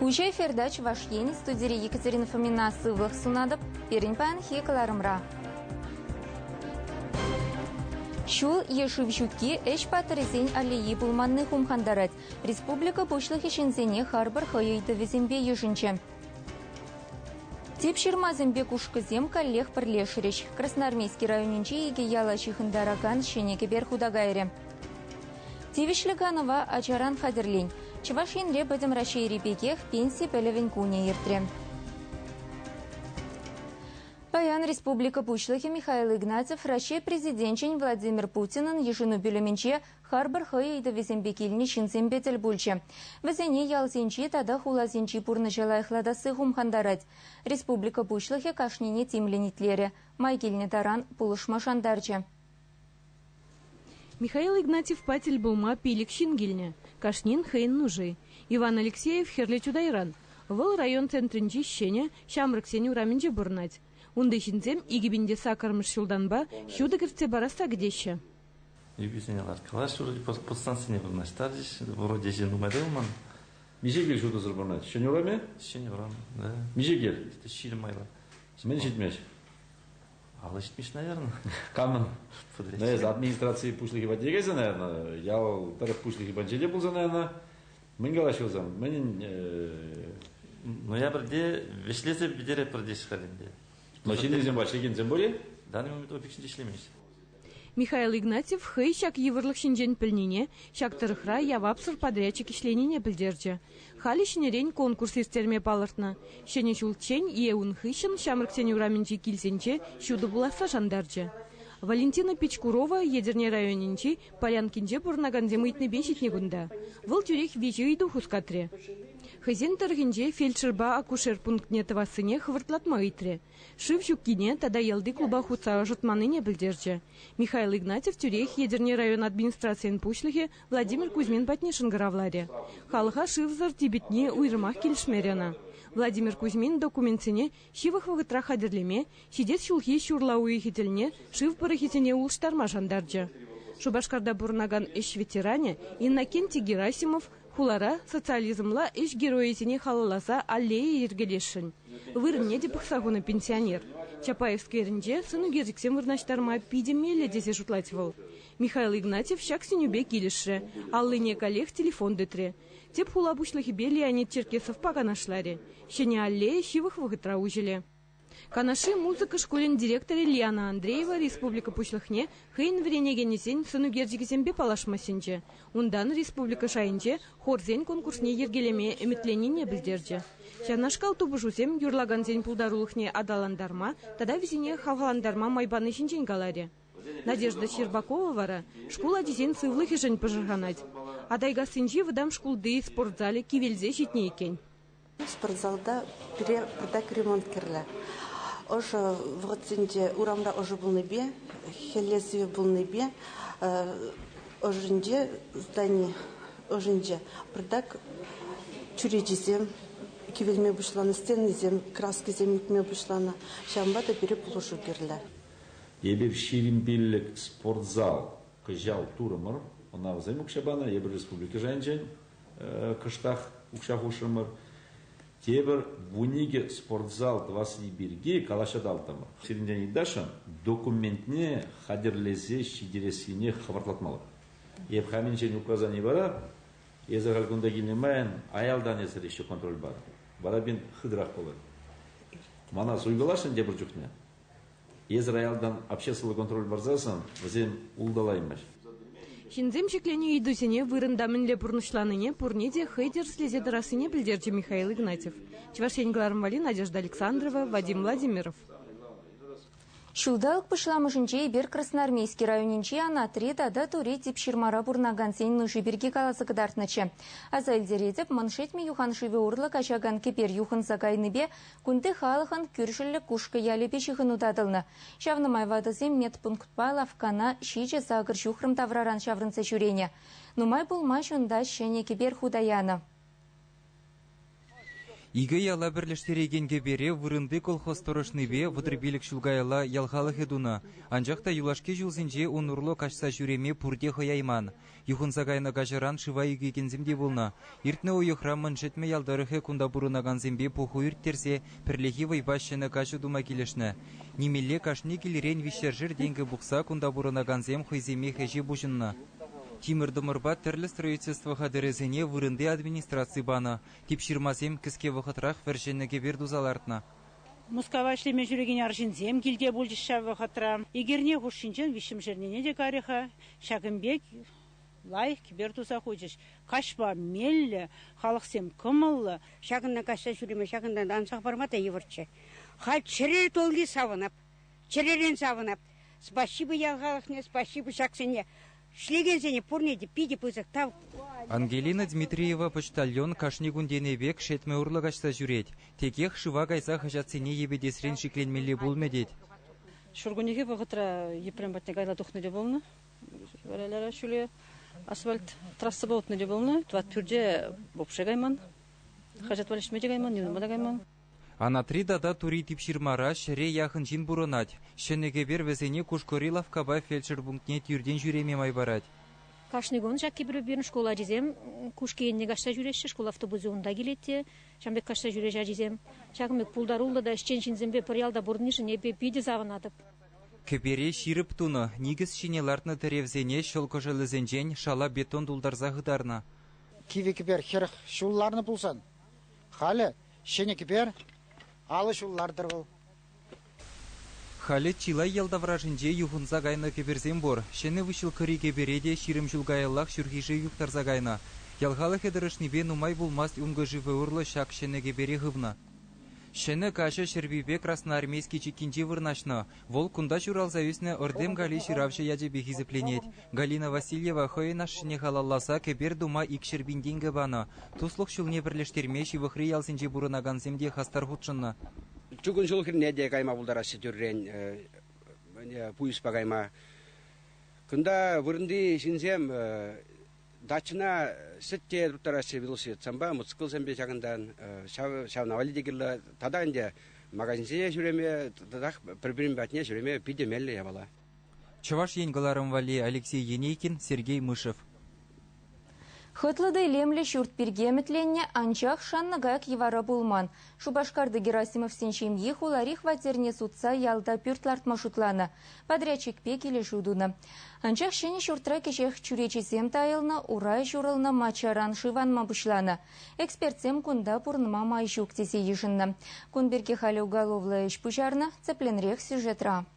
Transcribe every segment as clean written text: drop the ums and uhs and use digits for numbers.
Хучай фердач ваш ени студири Екатерина Фомина сывых сунадып, перенпан хекаларымра. Шул ешивчуки эш патырезен аллеи булманны хумхандарат. Республика бушлых ишинзене харбар хайыйды везембе ешинче. Тепширмазембе кушкызем коллег прлешерич. Красноармейский районинче еге яла чихындараган шенеке берхудагайре. Тевишлиганова ачаран хадерлень. Чувашинре бадем рашейри бегех пенсии пелевен куне иртре. Паян Республика Бучлахи Михаил Игнатьев, Рашей президентчин Владимир Путинын ешину бюлеменче харбар хайыйды везембекилни шинзембетел бульче. Везене ялзенчи тада хулазенчи пурнычалайхладасы хумхандарать. Республика Бучлахи кашнине тимленитлере. Майгильне таран пулышмашандарче. Михаил Игнатьев патель булма пилик шингильне. Кашнин хейн нужи. Иван Алексеев херлечудайран. Вол район центринчи щене шамрыксене ураменче бурнать. Унды шинзем игибинде сакармыш шулданба шуды кіртсе бараса гдеще. Юбисенелар калаш вроде подстанцияне бурнать. Тардиш вроде зен умадылман. Мижегел шуды бурнать. Щене ураме? Щене урам, да. Мижегел. Это щиремайла. Мен житмеш. Ала житмеш, наверное. Камын. Да, из администрации пушлихи вадегайся, наверное. Я тариф пушлихи банчеде булза, наверное. Мен галашылзам. Но я бірде вешлезе бедере бірдеш қалемде. Машины зем башеген зем боле? Данный момент опекшін дешлемеш. Михаил Игнатьев хэй шак еврлых шинжен пілніне, шак тұрықра явапсыр подрядчик ишленіне білдерді. Хали шинерен конкурс истерме палыртна. Шене шулчен еун хыщын шамрыксен ураменчи килсенче шуды буласа жандарчы. Валентина Печкурова едерне районинчи Полянкинче бурнаганзе мытны бешетне гунда. Выл тюрех вежи иду хускатре. Хызен таргинче фельдшерба акушер пунктне тавасыне хвыртлатма итре. Шив щуккине тада елды клуба хуца жутманыне білдерче. Михаил Игнатьев тюрех едерне район администрациян пушлихе Владимир Кузьмин патнешин гаравларе. Халха шивзар тибетне уйрмах келишмерена. Владимир Кузьмин документсене шивых вагытра хадерлеме, сидет шулхи шурла уехительне, шив парахитене улштарма жандарджа. Шубашкарда бурнаган эш ветеране Иннокентий Герасимов хулара социализмла эш героизене халаласа аллея ергелешин. Вырынне де пахсагуна пенсионер. Чапаевский ренже сыну герзиксем вырнаштарма пидемеле десе шутлативал. Михаил Игнатьев шак синюбе килишре, аллыне коллег телефон детре. Теп хула бушлахибе Леонид Черкесов паганашларе. Щене аллея шивых вагытра ужеле. Канаши музыка школен директоре Лиана Андреева Республика Пушлахне хейн вренегенесен сыну герзиксембе палашмасенче. Ундан Республика Шайынче хорзен конкурсне ергелеме эметленине білдерче. Шанашкал тубышусем юрлаганзен пулдарулыхне адаландарма, тада везене хаваландарма майбаны шинчен галаре. Надежда Щербакова вара школа дизен сывлыхи жень пожарганать. Адайга сынчи выдам шкулды спортзале кивельзе щитне екен. Спортзалда передак ремонт керле. Ошо вғытсенде урамда ожы бұлны бе, хелесіве бұлны бе, ожынде здание, ожынде передак чурежізем, кивелме бұшланы, стенізем, краскізем итме бұшланы, шамбада бере пұлышу керле. Ебе ширимбеллік спортзал кыжал турымыр, она взаим укшабана, ебе республика жайынчен кыштах укшах ушымыр. Тебір вуниге спортзал 21-ге калашадалтамыр. Сирінден идашын документне хадерлезе шидересіне хабарлатмалы. Еп хаминчен указание бара, езі ғалгунда келемайын, аялдан езір еще контроль бар. Бара бен хыдырақ болар. Мана суйгалашын дебір жүкне. Езір аялдан общественный контроль барзасын, візем улдалаймаш. Шинзем шеклене идусене вырындамын ле пурнышланыне пурнеде хейдер слезе дарасыне білдерче Михаил Игнатьев. Чевашень Глармвали, Надежда Александрова, Вадим Владимиров. Шулдалық пышламышынче бер Красноармейский районинче анатри тада туре тип ширмара бурнаган сен нуши берге каласы кыдартныче. Азайлдеретіп маншетме юхан шиве урлы качаган кепер юхан закайныбе күнті халыхан күршілі кушкы ялепе шихын удадылны. Шавны майвадызем медпунктпа лавкана шиче сагыр шухрым тавраран шаврынцы чурене. Нумай булма шунда шене кепер худаяны. Иге яла бірлештерегенге бере вырынды колхоз торышныбе вудрбилік шулгайла ялғалық едуна. Анжақта юлашке жылзінже онурлы кашса жүреме пурде хояйман. Юхынсагайна гажаран шыва иге кензімде болна. Иртне ойықра маншетме ялдарығы кунда бұрынаган зембе пуху ирттерсе пірлехи вайбашшыны кашы дума келешні. Немелле кашны келерен вишержір денгі бұқса кунда бұрынаган зем хойземе хежі бұжынна. Тимир Дымырбат тірлі строительство хадырезіне вырынды администрации бана. Типширмасем кіске вақытрах вәршенеге бердузалартна. Мускава шлеме жүреген аржинзем келде болжыша вақытра. Егерне хушинчен вишім жернене де кариха. Шагымбек лайық бердуза хойжыш. Кашба меллі, халықсем кымылы. Шагынна кашса жүреме, шагындан ансақ бармата евірче. Хал чырер толги савынап, чыререн савынап. Спасибо ялғалықне, спасибо шаксене. Шлегензене порнеде пиде пызык тав. Ангелина Дмитриева почтальон кашни гунденебек шетме урлагашса жүрет. Текех шыва гайса хажатсене ебедесрен шикленмелі болмедет. Шургунеге вағытра епрем батне гайла тухны де болны. Варалара шуле асфальт трасса болтны де болны. Тват пюрде бопше гайман. Хажат валишмеде гайман, нюнмада гайман. Анатри дада тури типширмара шере яхын жин бурынат. Шенеге бер везене кушкорилов каба фельдшер пунктне тюрден жүреме майбарат. Кашнигон жакки бір школа жезем, кушкейінне гашта жүреші, школа автобузы онда келетте, шамбек кашта жүреша жезем. Шағымек пулдарулда да ішчен-шинзембе пырялда бұрнышын епе пиде завынадып. Кебере ширып туны, нигіз шинелартны тәревзене шолкожылызенжен шала бетон дулдарза ғыдарна. Киве кебер херх шулларны пулсан. Халі, шене кебер, алы шуллардыр бұл. Халі чилай ялдавражынже юхынза гайна кеберзен бор. Шене вышыл кыры кебереде ширым жылгайыллах шүрхиші юқтарза гайна. Ялғалы хедірішнебе нумай булмас үңгі живы урлы шак шене кебере ғывна. Шене кашы шербибе красноармейский чекинче вырнашна. Вол кунда чуралза үсіне ордем гали ширавшы яджебе хизіпленет. Галина Васильева хойнаш шене халалласа кебер дума ик шербиндингі бана. Туслық шулне бірлештерме шивықры ялсенже бұрынаган земде хастар худшынна. Чугун жыл кірнеде кайма бұлдарасы түррен пуйыспа кайма. Күнда вырынды шинзем дачына сетте тұттарасы велосипед самба, мұцқыл сәмбе жағындан шавнавали дегірлі тада әнде магазинсе жүреме, тадақ бір-бірін бәтіне жүреме пидемелі ябала. Чаваш енгіларым вали Алексей Енейкин, Сергей Мышев. Хытлыды лемлі шүрт пергеметленне анчах шаннагаяк евара булман. Шубашкарды Герасимов сеншем ек уларих ватерне судса ялда пюртларт маршрутлана. Подрядчик пекелі жудуна. Анчах шене шүртра кешех чуречесем тайылна, урай журылна мачаран шиван мабушлана. Экспертсем кунда пурныма майшук тесе ешінна. Кунберге халі уголовлы еш пужарна, цепленрех сюжетра.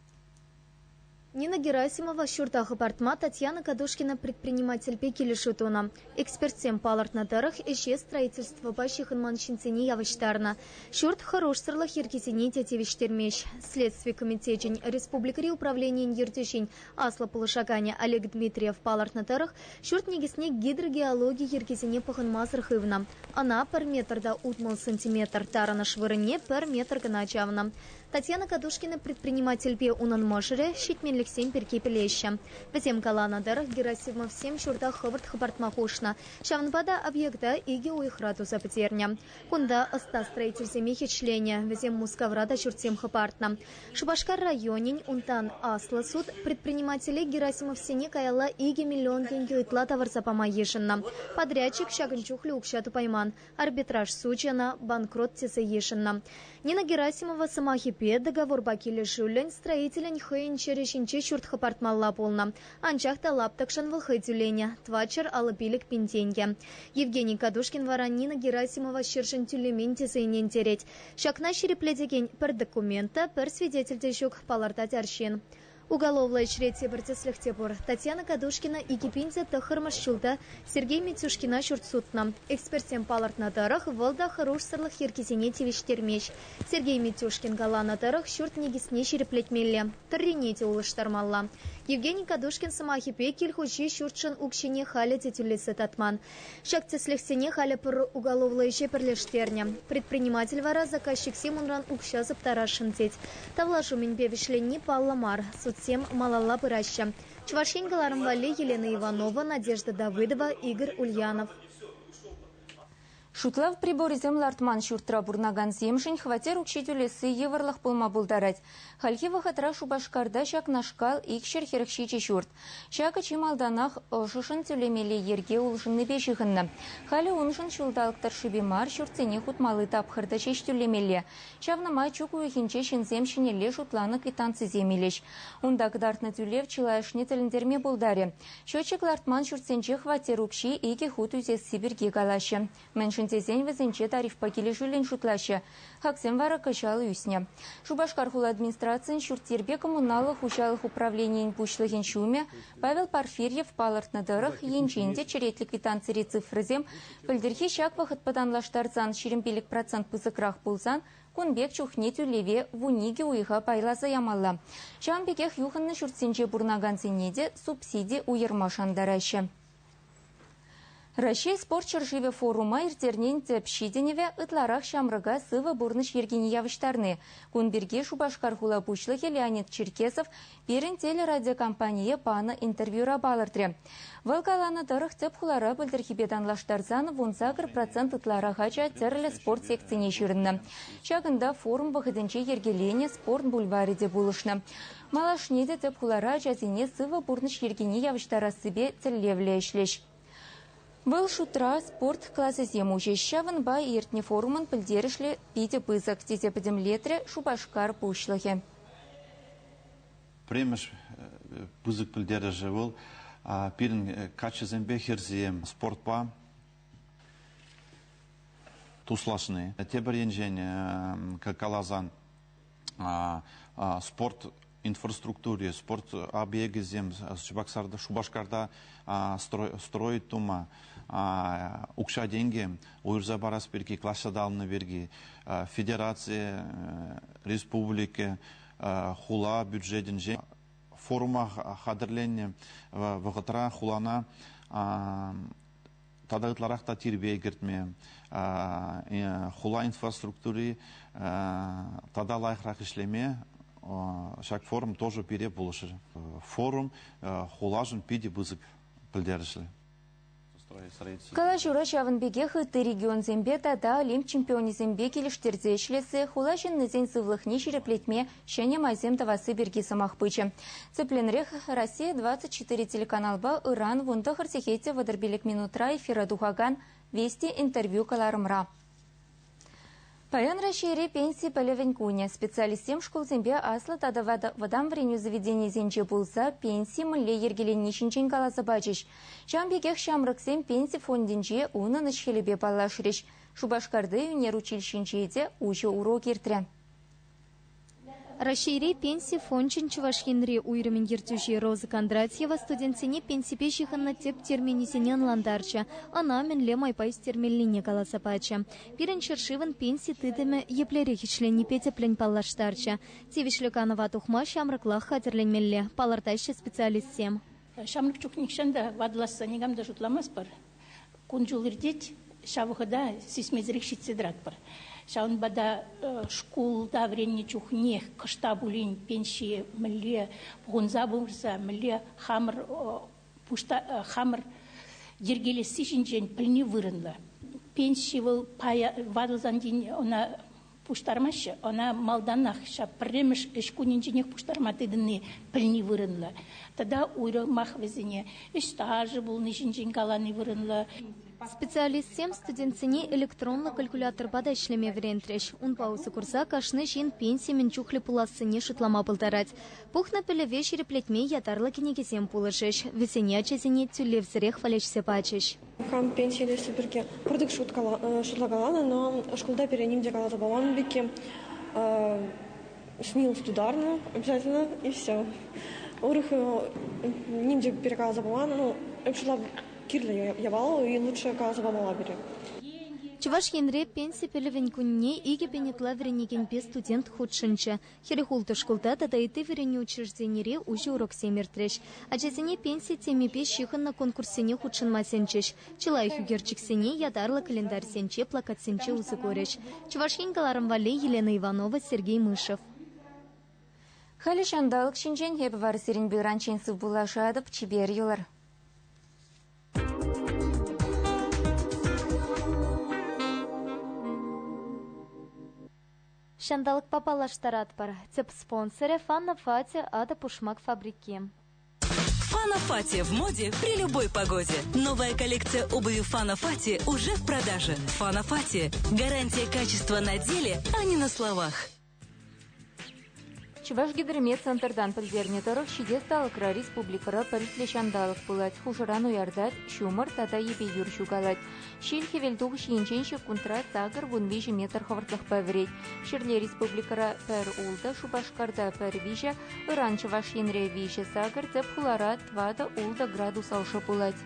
Нина Герасимова, шуртахы партма, Татьяна Кадушкина, предприниматель пекели шутуна. Экспертсем паларт на тарах, эше строительство бащих инманшинцени явыштарна. Шурт хорош сырлах еркесени тетевиштермеш. Следствие комитетень Республикари управления ертешень Асла Полышаканя Олег Дмитриев паларт на тарах, шурт негесне гидрогеологии еркесени паханмазрхывна. Она пар метр да утмал сантиметр, тарана швырыне пар метр ганачавна. Татьяна Кадушкина, предприниматель пе унан мошере, щитмен Лексем перкепелеща. Везем калана дарах Герасимов 7 шурта ховард хабартмахушна. Шавнбада объекта иги уихрату запотерня. Кунда оста строитель семихи членя. Везем мускаврада шуртсем хабартна. Шубашкар районень унтан Асла суд предпринимателей Герасимов сене каяла иги миллион деньги итла товарзапама ешенна. Подрядчик шаганчухлю укшату пайман. Арбитраж сучана, банкрот тесе ешенна. Нина Герасимова самахипе договор бакили жулень строителень хейн черешинче шуртха партмалла полна. Анчахта лаптакшан вылхайтюленя. Твачер алапилик пинтенья. Евгений Кадушкин вара Нина Герасимова шершин тюлемин тесейнен тереть. Шакна шереплетекень пер документа, пер свидетель тещук палартать арщин. Уголовлая чрете бартеслехтепур. Татьяна Кадушкина и Кипинзе Тахармашчулта, Сергей Митюшкина Шуртсутна. Экспертсем паларт на тарах, Волда Харуш Сарлах Еркизине Тивиштермеш. Сергей Митюшкин Гала на тарах, Шурт Негисне Шереплетмелле. Тарринете улыштармалла. Евгений Кадушкин самахипе кильхучи Шуртшин укшине халя титулисы татман. Шактеслехсене халя пр уголовлая перлештерня. Предприниматель вара заказчик Симунран укша заптарашин теть. Тавлашу минбе вишленни Палламар. Всем малала пыраща. Чвашенгаларым вали Елена Иванова, Надежда Давыдова, Игорь Ульянов. Шутлав приборизем лартман шуртра бурнаган земшин хватер укшитюлесы еварлах пулма булдарать. Хальки вахатра Шубашкарда шак нашкал икшер херхшичи шурт. Шака чималданах ошышын тюлемели ерге улшынны бешихынна. Хали уншын шулдалктар шибимар шуртсене хутмалы тапхырда чеш тюлемели. Шавнама чуку ихинче шинземшинеле шутланы квитанцы земелеш. Унда кдартны тюлев чилайшни тиліндерме булдаре. Счетчик лартман шуртсенче хватер укши иги хут үзес сибирге галаще. Тезень везенче тариф покили жулен шутлаще. Хаксем вара качалы юсне. Шубашкархул администрациян шуртирбе коммуналых учалых управлениен пучлыхен шуме Павел Парфирьев палыртны дырых енченде черетлі квитанцери цифрызем пілдірхи шак вахыт паданлаштарцан шеремпелік процент пызыкрах пулсан кунбек чухне тюлеве вуниге уйха пайласа ямалла. Шамбекех юхынны шуртсенче бурнаган сенеде субсидий уйырмашандараще. Россия спорт чыршиве форума иртернен тепшиденеве ытларах шамрыга сывы бурныш ергени явыштарны. Кунберге Шубашкархула пучлыхе Леонид Черкесов перен телерадиокомпания паны интервьюра балыртре. Валгаланы дырых теп хулара білдірхибедан лаштарзан вунсагыр процент ытлара хача терлі спорт секцияне шырынны. Шагында форум бұхыдынче ергелене спорт бульвариде булышны. Малашнеде теп хулара жазине сывы бурныш ергени явыштара сыбе теллевле ишлеш. Был шутра спорт классы зему жещаван ба иртне форуман пылдерішлі пиде пызак тете подемлетре Шубашкар пушлыхе. Премеш пызык пылдеріжі был, пирін качызембе херзием спортпа туслашны. Тебір енжен калазан спорт инфраструктуре, спорт объеги зем Шубашкарда строит тума, укша деньги, уйрза барас берги, класса далны берги, федерация, республики, хула бюджетен же. Форума хадырленне вғытра хулана тадағытларақта тирбе егертме, хула инфраструктуре тада лайқрақ ішлеме, шак форум тоже пере булышыр. Форум хулажын пиде бызык пілдерішілі. Калашура шавынбеге хыты регион зембе тада олимп чемпионы зембе келіштерзе ішлесі хулашын нызен сывлықне шереплетме шәне майзем тавасы берге самақ пычы. Цепленрех Россия 24 телеканалба Иран вунда хырсехете вадырбелек минутра эфира духаган вести интервью каларымра. Паян расшире пенсии полевень куня. Специалистем школ зембе асла тада вадам вреню заведение зенче булса пенсии мыле ергелен нишинчен каласа бачыш. Шамбегех шамрыксем пенсии фондинче уна нышхелебе палашриш. Шубашкарды юнер училищенчеде учы урок иртре. Расшире пенсии фончин Чувашхинри уйрымен ертюши Роза Кондратьева студентсене пенсии пешиханна теп терминисенен ландарча, она менле майпайс термелине каласапача. Пирен чершиван пенсии тыдеме еплерехичлени петеплень паллаштарча. Тивишлюканова тухма шамрыклах хатерлень мелле, палартайшы специалистсем. Шамрык чукникшанда вадласса негамда жутламас бар. Кунжулырдеть шавыхада сисмезрих шитседрат бар. Шаун бада школда времени чухнех кышта булин пенсии милле гунза булса милле хамр пушта хамр дергелеси шинжен пилни вырынла. Пенсии был пая вадлзан дин она пуштармашы, она малданах ша премеш эшкунинженех пуштарматыдыны пилни вырынла. Тогда уйрымах везене стажы был нишинжен галаны вырынла. Специалистсем студентсене электронный калькулятор бада ишлеме врентреш. Он паусы курса кашны жин пенсии менчухле пулассыне шытлама пылдарать. Пухна пеле вечере плетме ятарлы кенегесем пулышеш. Весене ачезене тюлевзрех фалечсе пачеш. Хам пенсии лесе берге курдык шутлагаланы, но школда переним дегала забалан беке. Снил стударну обязательно и все. Урых ниндзя перекала забалан, ну, обшла кирля явала и лучше казала малабери. Чувашхинре пенсии пелевень кунне иге пенетла вренекенпе студент худшинча. Херехулты школда тадайты врене учрежденире уже урок семертреш. А чезене пенсии темепе шихан на конкурсене худшин масенчеш. Чилай хюгерчиксене ядарлы календарь сенче плакат сенче узыкореш. Чувашхин галарым вале Елена Иванова, Сергей Мышев. Хали шандалык шинчен хеп вар сирин билранченсов булашадып чибер юлар. шандалык папалаштарат бар. Цеп спонсоры Фанна Фати ада Пушмак фабрики. Фана Фати в моде при любой погоде. Новая коллекция обуви Фана Фати уже в продаже. Фана Фати – гарантия качества на деле, а не на словах. Чуваш гидрометцентрдан пілдернетарық шидесталықра республикара пәріслешандалық бұлад. Хушыран уярдат, шумыр тата епе юршугалад. Шел хевелдуғы шиінчен шекунтра цагыр 15 метр хавыртлық пәвірет. Шерле республикара пәр улда, Шубашкарда пәр виже, Иран Чуваш енре виже цагыр, цеп хулара 2 улда градус алшы бұлад.